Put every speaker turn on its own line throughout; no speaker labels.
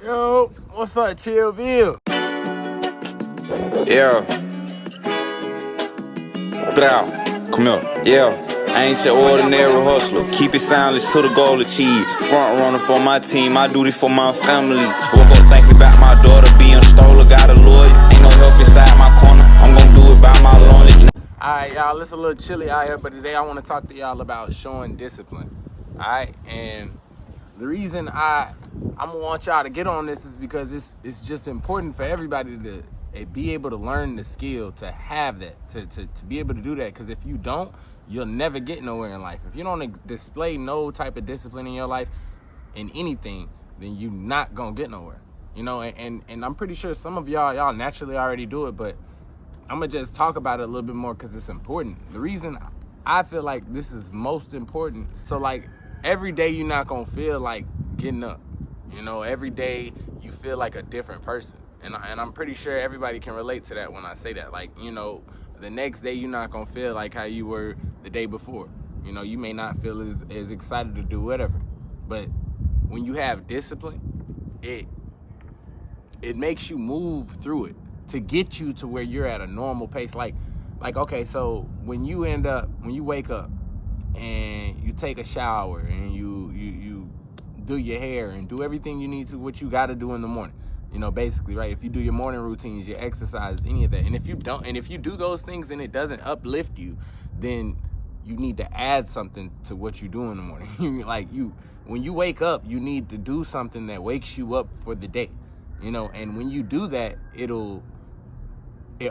Yo, what's up, Chillville?
Yeah. Drow. Come here. Yeah. I ain't your ordinary hustler. Keep it silence till the goal achieved. Front runner for my team, I do this for my family. Woke up thinking about my daughter being stolen. Got a lawyer, ain't no help inside my corner. I'm gonna do it by my lonely.
Alright, y'all, it's a little chilly out here, but today I want to talk to y'all about showing discipline. Alright, and the reason I'm gonna want y'all to get on this is because it's just important for everybody to be able to learn the skill, to have that, to be able to do that. Because if you don't, you'll never get nowhere in life. If you don't display no type of discipline in your life, in anything, then you're not gonna get nowhere. You know, and I'm pretty sure some of y'all naturally already do it, but I'm gonna just talk about it a little bit more because it's important. The reason I feel like this is most important, so like every day you're not gonna feel like getting up. You know, every day you feel like a different person. And I'm pretty sure everybody can relate to that when I say that. Like, you know, the next day you're not gonna feel like how you were the day before. You know, you may not feel as excited to do whatever. But when you have discipline, it makes you move through it to get you to where you're at a normal pace. Like okay, so when you wake up and you take a shower and you do your hair and do everything you need to, what you got to do in the morning, you know, basically, right? If you do your morning routines, your exercise, any of that, and if you don't, and if you do those things and it doesn't uplift you, then you need to add something to what you do in the morning. When you wake up, you need to do something that wakes you up for the day, you know. And when you do that, it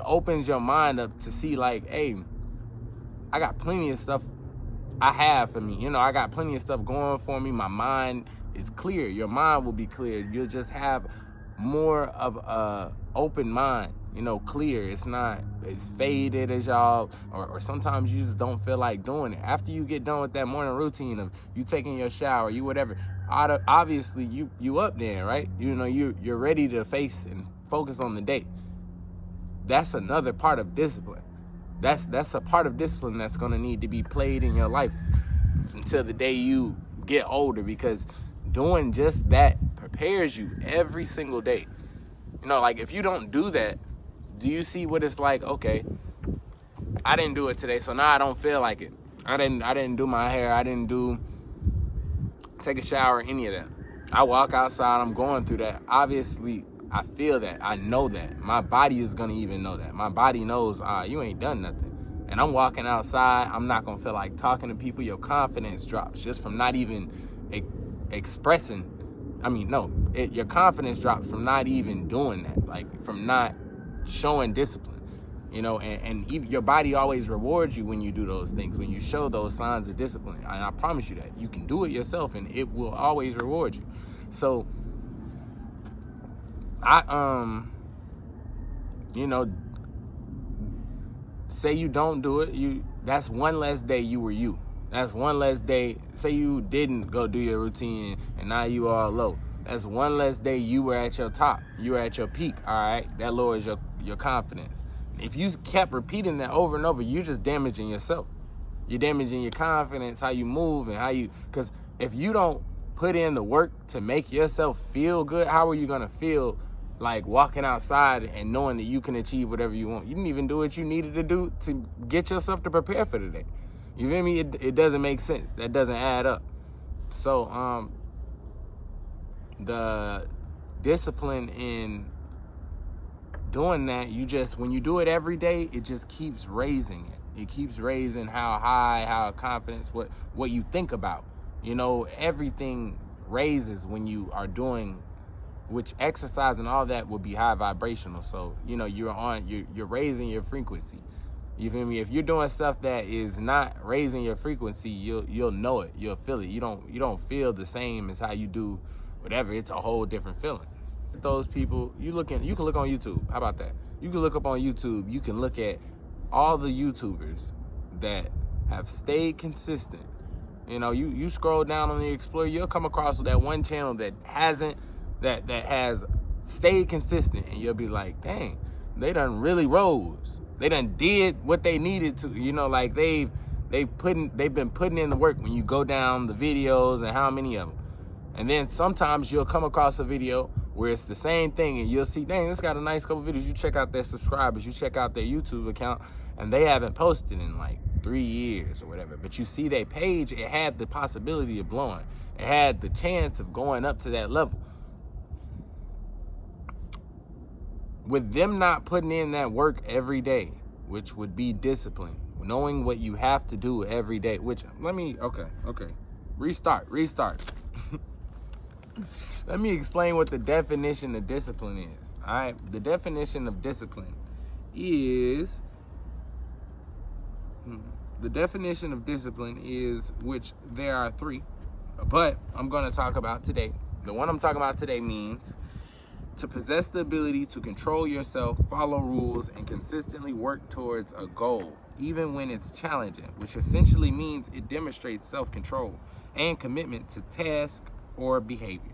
opens your mind up to see like, hey, I got plenty of stuff I have for me. You know, I got plenty of stuff going for me. My mind is clear. Your mind will be clear. You'll just have more of a open mind, you know, clear. It's not as faded as y'all, or sometimes you just don't feel like doing it. After you get done with that morning routine of you taking your shower, you whatever, obviously you up there, right? You know, you're ready to face and focus on the day. That's another part of discipline. That's a part of discipline that's gonna need to be played in your life until the day you get older, because doing just that prepares you every single day. You know, like if you don't do that, do you see what it's like? Okay, I didn't do it today, so now I don't feel like it. I didn't do my hair. I didn't take a shower, any of that. I walk outside, I'm going through that. Obviously, I feel that. I know that. My body is going to even know that. My body knows, you ain't done nothing. And I'm walking outside. I'm not going to feel like talking to people. Your confidence drops just from not even expressing. Your confidence drops from not even doing that. Like from not showing discipline. You know, and your body always rewards you when you do those things, when you show those signs of discipline. And I promise you that. You can do it yourself and it will always reward you. So, you know, say you don't do it, that's one less day you were you. That's one less day. Say you didn't go do your routine and now you are low. That's one less day you were at your top. You were at your peak, all right? That lowers your confidence. If you kept repeating that over and over, you're just damaging yourself. You're damaging your confidence, how you move and because if you don't put in the work to make yourself feel good, how are you gonna feel like walking outside and knowing that you can achieve whatever you want? You didn't even do what you needed to do to get yourself to prepare for the day. You feel me? It doesn't make sense. That doesn't add up. So the discipline in doing that, when you do it every day, it just keeps raising it. It keeps raising how confidence, what you think about. You know, everything raises when you are doing, which exercise and all that will be high vibrational. So, you know, you're raising your frequency. You feel me? If you're doing stuff that is not raising your frequency, you'll know it. You'll feel it. You don't feel the same as how you do whatever. It's a whole different feeling. Those people, you can look on YouTube. How about that? You can look up on YouTube. You can look at all the YouTubers that have stayed consistent. You know, you scroll down on the Explorer, you'll come across that one channel that has stayed consistent, and you'll be like, dang, they done really rose. They done did what they needed to. You know, like they've been putting in the work when you go down the videos and how many of them. And then sometimes you'll come across a video where it's the same thing, and you'll see, dang, this got a nice couple videos. You check out their subscribers, you check out their YouTube account, and they haven't posted in like 3 years or whatever. But you see their page, it had the possibility of blowing. It had the chance of going up to that level. With them not putting in that work every day, which would be discipline, knowing what you have to do every day, okay. Restart. Let me explain what the definition of discipline is. All right, the definition of discipline is which there are 3, but I'm going to talk about today. The one I'm talking about today means to possess the ability to control yourself, follow rules, and consistently work towards a goal, even when it's challenging, which essentially means it demonstrates self-control and commitment to task or behavior.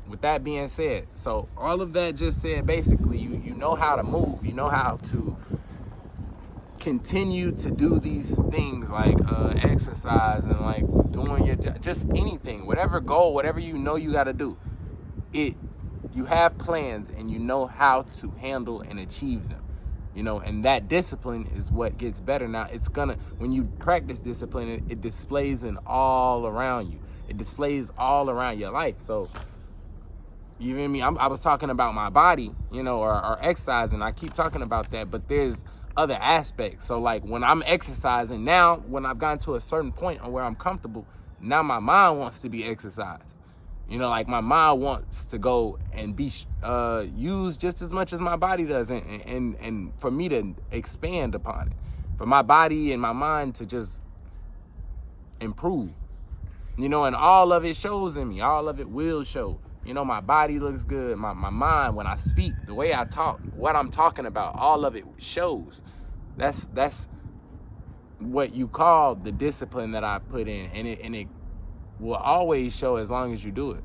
With that being said, so all of that just said, basically, you know how to move, you know how to continue to do these things like exercise and like doing your just anything, whatever goal, whatever you know you got to do, you have plans and you know how to handle and achieve them, you know, and that discipline is what gets better. Now when you practice discipline, it displays in all around you. It displays all around your life. So you feel me? I was talking about my body, you know, or exercising. I keep talking about that, but there's other aspects. So like when I'm exercising now, when I've gotten to a certain point on where I'm comfortable, now my mind wants to be exercised. You know, like my mind wants to go and be used just as much as my body does, and for me to expand upon it, for my body and my mind to just improve. You know, and all of it shows in me. All of it will show. You know, my body looks good. My mind, when I speak, the way I talk, what I'm talking about, all of it shows. That's what you call the discipline that I put in, and it will always show as long as you do it.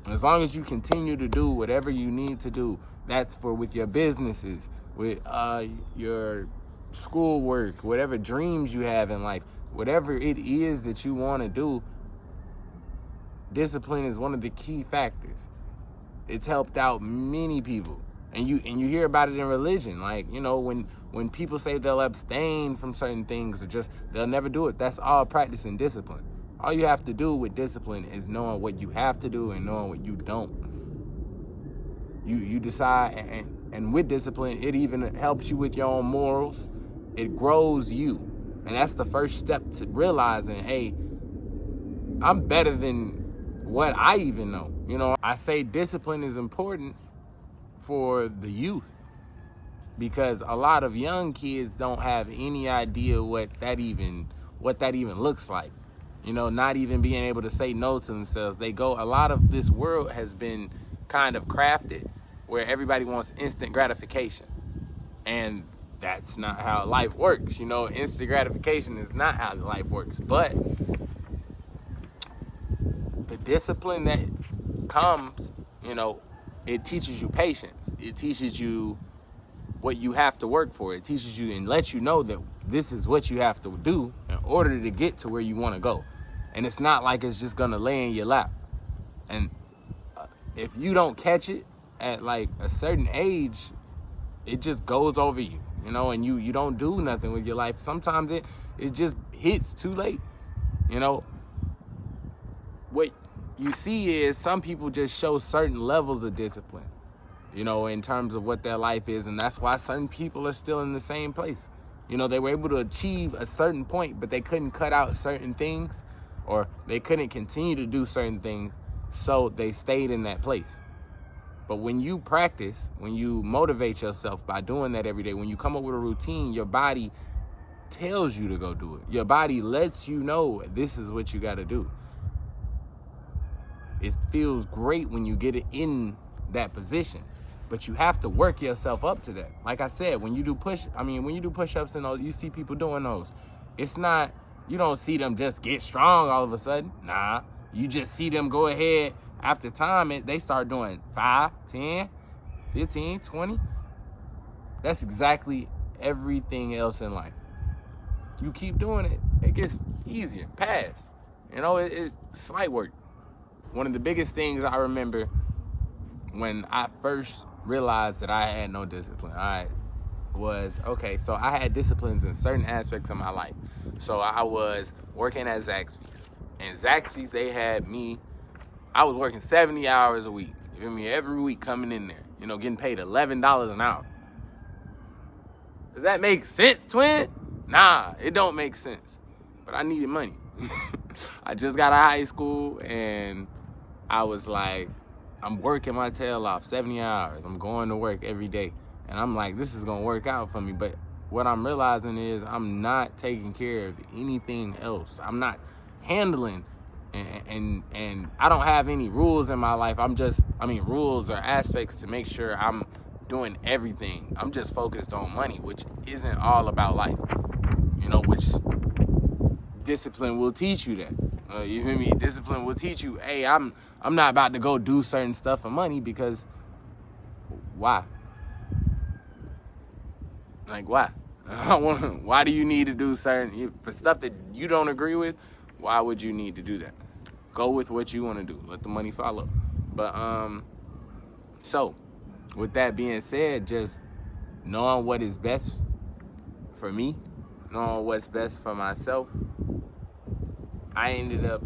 As long as you continue to do whatever you need to do. That's with your businesses, with your schoolwork, whatever dreams you have in life, whatever it is that you want to do. Discipline is one of the key factors. It's helped out many people. And you hear about it in religion. Like, you know, when people say they'll abstain from certain things or just they'll never do it, that's all practicing discipline. All you have to do with discipline is knowing what you have to do and knowing what you don't. You decide, and with discipline, it even helps you with your own morals. It grows you. And that's the first step to realizing, hey, I'm better than what I even know. You know, I say discipline is important for the youth because a lot of young kids don't have any idea what that even looks like. You know, not even being able to say no to themselves. A lot of this world has been kind of crafted where everybody wants instant gratification. And that's not how life works. You know, instant gratification is not how life works. But the discipline that comes, you know, it teaches you patience. It teaches you what you have to work for. It teaches you and lets you know that this is what you have to do in order to get to where you want to go. And it's not like it's just gonna lay in your lap. And if you don't catch it at like a certain age, it just goes over you, you know, and you don't do nothing with your life. Sometimes it just hits too late, you know. What you see is some people just show certain levels of discipline, you know, in terms of what their life is. And that's why certain people are still in the same place. You know, they were able to achieve a certain point, but they couldn't cut out certain things, or they couldn't continue to do certain things, so they stayed in that place. But when you practice, when you motivate yourself by doing that every day, when you come up with a routine, your body tells you to go do it. Your body lets you know this is what you got to do. It feels great when you get it in that position, but you have to work yourself up to that. Like I said, when you do push-ups and those, you see people doing those. It's not, you don't see them just get strong all of a sudden. Nah, you just see them go ahead. After time, they start doing 5, 10, 15, 20. That's exactly everything else in life. You keep doing it, it gets easier, past. You know, it's slight work. One of the biggest things I remember when I first realized that I had no discipline, so I had disciplines in certain aspects of my life. So I was working at Zaxby's. And Zaxby's, they had me, I was working 70 hours a week. You feel me? Every week coming in there, getting paid $11 an hour. Does that make sense, twin? Nah, it don't make sense. But I needed money. I just got out of high school and I was like, I'm working my tail off 70 hours. I'm going to work every day. And I'm like, this is going to work out for me. But what I'm realizing is I'm not taking care of anything else. I'm not handling and I don't have any rules in my life. Rules or aspects to make sure I'm doing everything. I'm just focused on money, which isn't all about life. Which discipline will teach you that. You feel me? Discipline will teach you, hey, I'm not about to go do certain stuff for money because why? Like, why? Why do you need to do for stuff that you don't agree with? Why would you need to do that? Go with what you want to do. Let the money follow. But so with that being said, just knowing what is best for me, knowing what's best for myself, I ended up,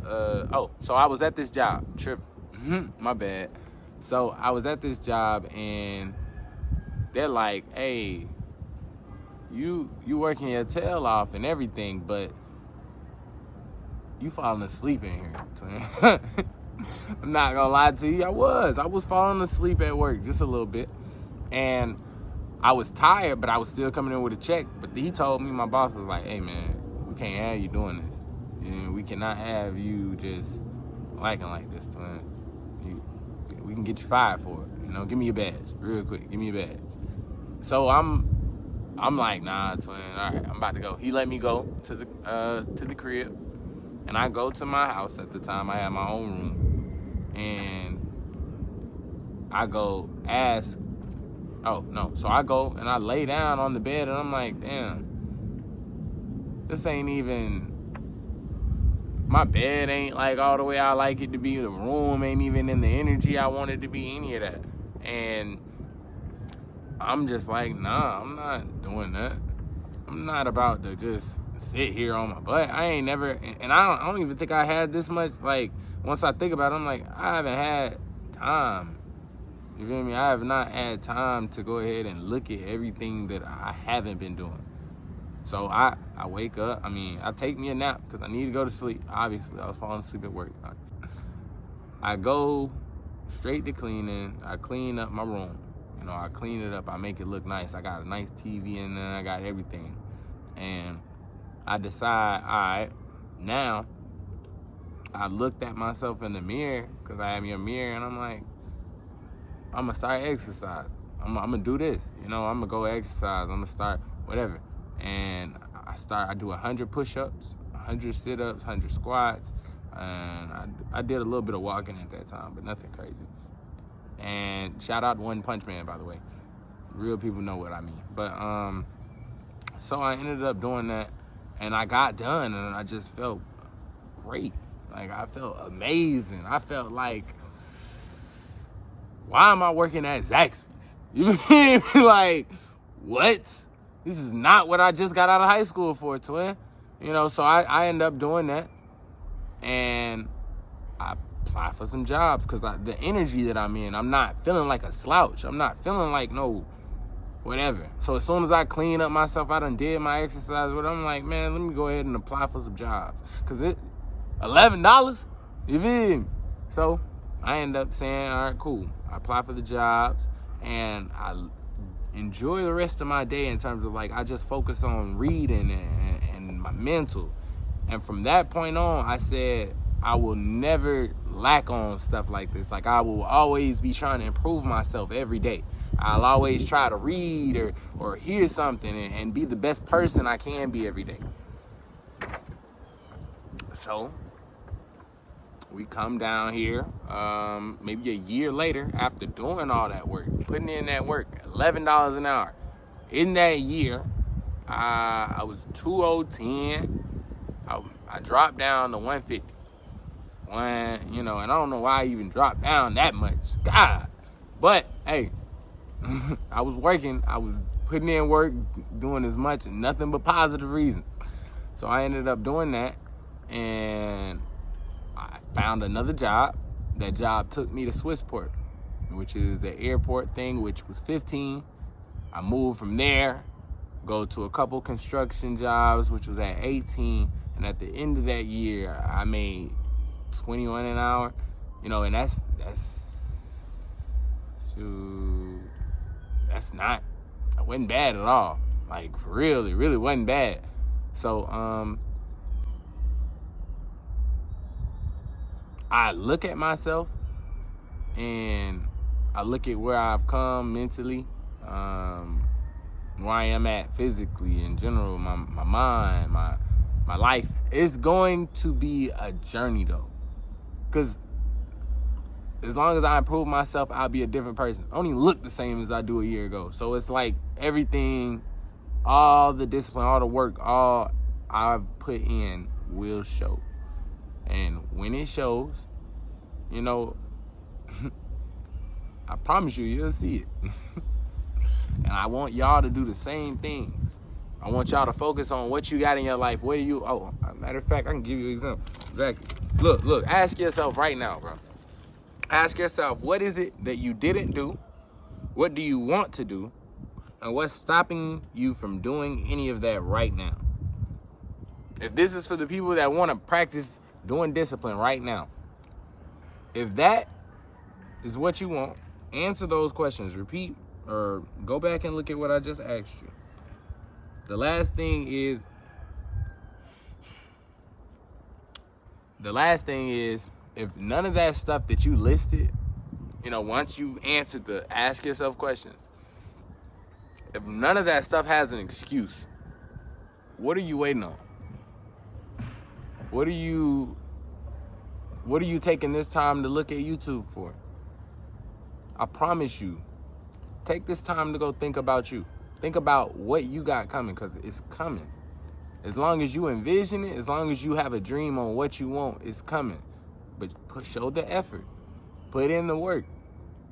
so I was at this job, my bad. So I was at this job and they're like, hey, you working your tail off and everything, but you falling asleep in here, twin. I'm not gonna lie to you, I was falling asleep at work just a little bit. And I was tired, but I was still coming in with a check. But he told me, my boss was like, hey man, we can't have you doing this. We cannot have you just liking like this, twin. We can get you fired for it. Give me your badge real quick. Give me your badge. So I'm like, nah, twin. All right, I'm about to go. He let me go to the crib, and I go to my house. At the time, I had my own room, and I go ask. Oh no! So I go and I lay down on the bed, and I'm like, damn, this ain't even. My bed ain't like all the way I like it to be. The room ain't even in the energy I want it to be, any of that. And I'm just like, nah, I'm not doing that. I'm not about to just sit here on my butt. I ain't never, and I don't even think I had this much, like, once I think about it, I'm like, I haven't had time. You feel me? I have not had time to go ahead and look at everything that I haven't been doing. So I wake up, I take me a nap because I need to go to sleep. Obviously, I was falling asleep at work. I go straight to cleaning. I clean up my room. I clean it up. I make it look nice. I got a nice TV in there. I got everything. And I decide, all right, now I looked at myself in the mirror because I have me a mirror, and I'm like, I'm going to start exercising. I'm going to do this. I'm going to go exercise. I'm going to start whatever. And I do 100 push-ups, 100 sit-ups, 100 squats, and I did a little bit of walking at that time, but nothing crazy. And shout out to One Punch Man, by the way. Real people know what I mean. But so I ended up doing that, and I got done, and I just felt great. Like, I felt amazing. I felt like, why am I working at Zaxby's? You feel me? Like, what? This is not what I just got out of high school for, twin. So I end up doing that. And I apply for some jobs because the energy that I'm in, I'm not feeling like a slouch. I'm not feeling like no whatever. So as soon as I clean up myself, I done did my exercise, but I'm like, man, let me go ahead and apply for some jobs. Because $11, you feel me? So I end up saying, all right, cool. I apply for the jobs, and I enjoy the rest of my day in terms of, like, I just focus on reading and my mental. And from that point on, I said, I will never lack on stuff like this. Like, I will always be trying to improve myself every day. I'll always try to read or hear something and be the best person I can be every day. So we come down here, maybe a year later, after doing all that work, putting in that work, $11 an hour. In that year, I was 210. I dropped down to 150. And I don't know why I even dropped down that much. God, But hey, I was working. I was putting in work, doing as much, nothing but positive reasons. So I ended up doing that, and I found another job. That job took me to Swissport, which is an airport thing, which was 15. I moved from there, go to a couple construction jobs, which was at 18. And at the end of that year, I made 21 an hour. You know, and that's not, it wasn't bad at all. Like, for real, it really wasn't bad. So, I look at myself and I look at where I've come mentally, where I am at physically, in general, my mind, my life. It's going to be a journey though. Because as long as I improve myself, I'll be a different person. I don't even look the same as I do a year ago. So it's like everything, all the discipline, all the work, all I've put in will show. And when it shows, you know, I promise you'll see it. And I want y'all to do the same things. I want y'all to focus on what you got in your life. Where you, matter of fact, I can give you an example. Exactly. Look, ask yourself right now, bro. Ask yourself, what is it that you didn't do? What do you want to do? And what's stopping you from doing any of that right now? If this is for the people that want to practice doing discipline right now, if that is what you want, answer those questions. Repeat or go back and look at what I just asked you. The last thing is, if none of that stuff that you listed, you know, once you answered the ask yourself questions, if none of that stuff has an excuse, what are you waiting on? What are you taking this time to look at YouTube for? I promise you, take this time to go think about you. Think about what you got coming, because it's coming. As long as you envision it, as long as you have a dream on what you want, it's coming. But show the effort. Put in the work.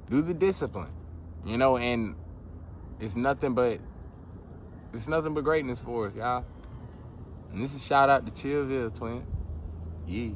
Do the discipline. You know, and it's nothing but greatness for us, y'all. And this is shout out to Chillville, twin. Yeah.